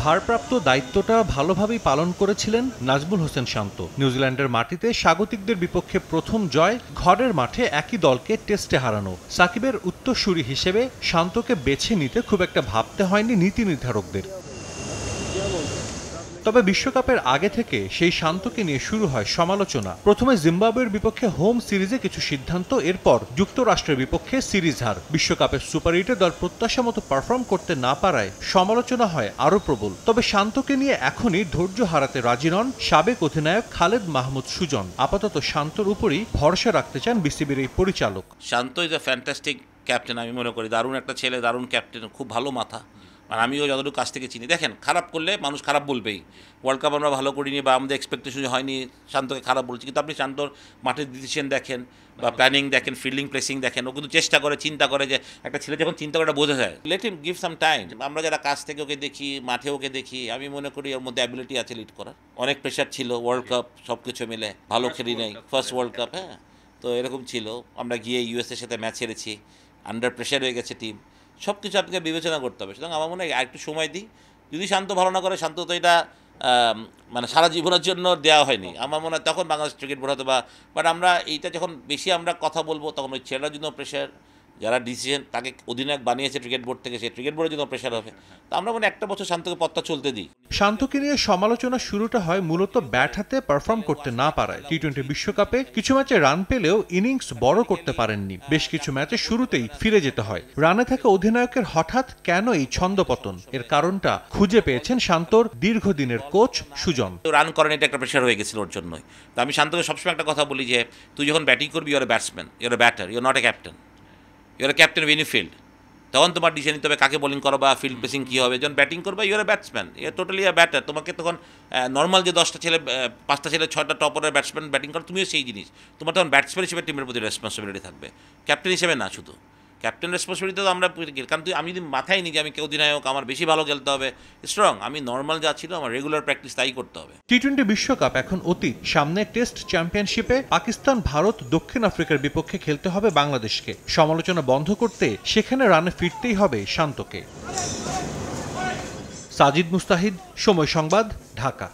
ভারপ্রাপ্ত দায়িত্বটা ভালোভাবেই পালন করেছিলেন নাজমুল হোসেন শান্ত। নিউজিল্যান্ডের মাটিতে স্বাগতিকদের বিপক্ষে প্রথম জয়, ঘরের মাঠে একই দলকে টেস্টে হারানো। সাকিবের উত্তরসূরি হিসেবে শান্তকে বেছে নিতে খুব একটা ভাবতে হয়নি নীতি নির্ধারকদের। তবে বিশ্বকাপের আগে থেকে সেই শান্তকে নিয়ে শুরু হয় সমালোচনা। প্রথমে জিম্বাবুয়ের বিপক্ষে হোম সিরিজে কিছু সিদ্ধান্ত, এরপর যুক্তরাষ্ট্রের বিপক্ষে সিরিজ হার। বিশ্বকাপের সুপার এইটে দল প্রত্যাশা মতো পারফর্ম করতে না পারায় সমালোচনা হয় আরও প্রবল। তবে শান্তকে নিয়ে এখনই ধৈর্য হারাতে রাজি নন সাবেক অধিনায়ক খালেদ মাহমুদ সুজন। আপাতত শান্তর উপরই ভরসা রাখতে চান বিসিবির এই পরিচালক। শান্ত ইজ এ ফ্যান্টাস্টিক ক্যাপ্টেন, আমি মনে করি দারুণ একটা ছেলে, দারুণ ক্যাপ্টেন, খুব ভালো মাথা। আর আমিও যতটুকু কাছ থেকে চিনি, দেখেন খারাপ করলে মানুষ খারাপ বলবেই। ওয়ার্ল্ড কাপ আমরা ভালো করিনি বা আমাদের এক্সপেকটেশন হয়নি, শান্তকে খারাপ বলছি, কিন্তু আপনি শান্তর মাঠের ডিসিশন দেখেন বা প্ল্যানিং দেখেন, ফিল্ডিং প্লেসিং দেখেন, ও কিন্তু চেষ্টা করে, চিন্তা করে। যে একটা ছেলে যখন চিন্তা করে বোঝা যায়। Let him give some time. আমরা যারা কাছ থেকে ওকে দেখি, মাঠে ওকে দেখি, আমি মনে করি ওর মধ্যে অ্যাবিলিটি আছে লিড করার। অনেক প্রেশার ছিল, ওয়ার্ল্ড কাপ সব কিছু মিলে ভালো খেলি নাই, ফার্স্ট ওয়ার্ল্ড কাপ। হ্যাঁ, তো এরকম ছিল। আমরা গিয়ে ইউএসএর সাথে ম্যাচ হেরেছি, আন্ডার প্রেশার হয়ে গেছে টিম, সব কিছু আপনাকে বিবেচনা করতে হবে। সুতরাং আমার মনে হয় আরেকটু সময় দিই। যদি শান্ত ভালো না করে, শান্ত তো এটা মানে সারা জীবনের জন্য দেওয়া হয়নি। আমার মনে হয় তখন বাংলাদেশ ক্রিকেট বোর্ড হয়তো বাট আমরা এইটা যখন বেশি আমরা কথা বলবো, তখন ওই ছেলেটার জন্য প্রেশার, যারা ডিসিশন তাকে অধিনায়ক বানিয়েছে ক্রিকেট বোর্ড থেকে, সে ক্রিকেট বোর্ডের জন্য প্রেশার হবে। তো আমরা মনে একটা বছর শান্তকে পথটা চলতে দিই। শান্তকে নিয়ে সমালোচনা শুরুটা হয় মূলত ব্যাট হাতে পারফর্ম করতে না পারায়। টি-20 বিশ্বকাপে কিছু ম্যাচে রান পেলেও ইনিংস বড় করতে পারেননি। বেশ কিছু ম্যাচে শুরুতেই ফিরে যেতে হয়। রানে থাকা অধিনায়কের হঠাৎ কেন এই ছন্দপতন, এর কারণটা খুঁজে পেয়েছেন শান্তর দীর্ঘদিনের কোচ সুজন। রান করেন, এটা একটা প্রেশার হয়ে গেছিল ওর জন্যই। তো আমি শান্তকে সবসময় একটা কথা বলি যে তুই যখন ব্যাটিং করবি, your A batsman, your A batter, your not a captain. Your a captain win field. তখন তোমার ডিসিশন নিতে হবে কাকে বোলিং করো বা ফিল্ড প্লেসিং কী হবে। যখন ব্যাটিং করবে, your A batsman, your totally A batter. তোমাকে তখন নর্মাল যে 10টা ছেলে, 5টা ছেলে, 6টা টপ অর্ডার ব্যাটসম্যান ব্যাটিং করো, তুমিও সেই জিনিস। তোমার তখন ব্যাটসম্যান হিসেবে টিমের প্রতি রেসপন্সিবিলিটি থাকবে, ক্যাপ্টেন হিসেবে না শুধু। ক্যাপ্টেন রেসপন্সিবিলিটি তো আমরা, কারণ আমি যদি মাথায় নিই যে আমি কেউ অধিনায়ক, আমার বেশি ভালো খেলতে হবে, স্ট্রং, আমি নর্মাল যা ছিল আমার রেগুলার প্র্যাকটিস তাই করতে হবে। টি-20 বিশ্বকাপ এখন অতীত। সামনে টেস্ট চ্যাম্পিয়নশিপে পাকিস্তান, ভারত, দক্ষিণ আফ্রিকার বিপক্ষে খেলতে হবে বাংলাদেশকে। সমালোচনা বন্ধ করতে সেখানে রানে ফিরতেই হবে শান্তকে। সাজিদ মুস্তাহিদ, সময় সংবাদ, ঢাকা।